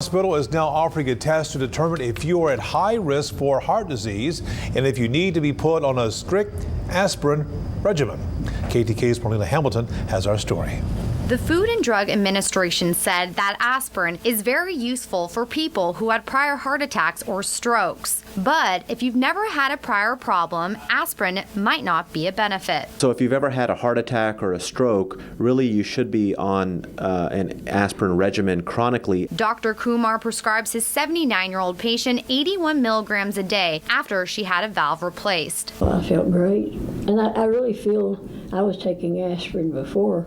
Hospital is now offering a test to determine if you are at high risk for heart disease and if you need to be put on a strict aspirin regimen. KTK's Marlena Hamilton has our story. The Food and Drug Administration said that aspirin is very useful for people who had prior heart attacks or strokes. But if you've never had a prior problem, aspirin might not be a benefit. So if you've ever had a heart attack or a stroke, really you should be on an aspirin regimen chronically. Dr. Kumar prescribes his 79-year-old patient 81 milligrams a day after she had a valve replaced. Well, I felt great, and I really feel I was taking aspirin before.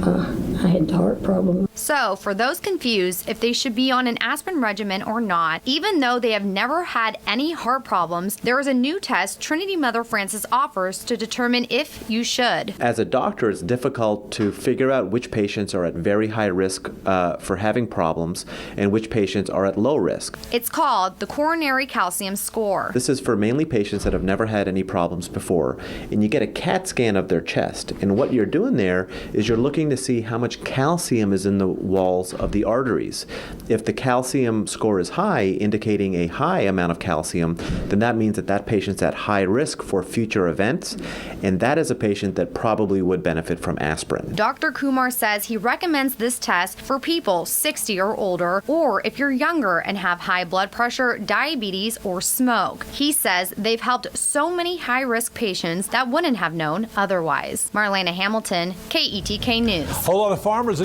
I had the heart problem. So, for those confused if they should be on an aspirin regimen or not, even though they have never had any heart problems, there is a new test Trinity Mother Frances offers to determine if you should. As a doctor, it's difficult to figure out which patients are at very high risk for having problems and which patients are at low risk. It's called the coronary calcium score. This is for mainly patients that have never had any problems before. And you get a CAT scan of their chest. And what you're doing there is you're looking to see how much calcium is in the walls of the arteries. If the calcium score is high, indicating a high amount of calcium, then that means that that patient's at high risk for future events, and that is a patient that probably would benefit from aspirin. Dr. Kumar says he recommends this test for people 60 or older, or if you're younger and have high blood pressure, diabetes, or smoke. He says they've helped so many high-risk patients that wouldn't have known otherwise. Marlena Hamilton, KETK News. A lot of farmers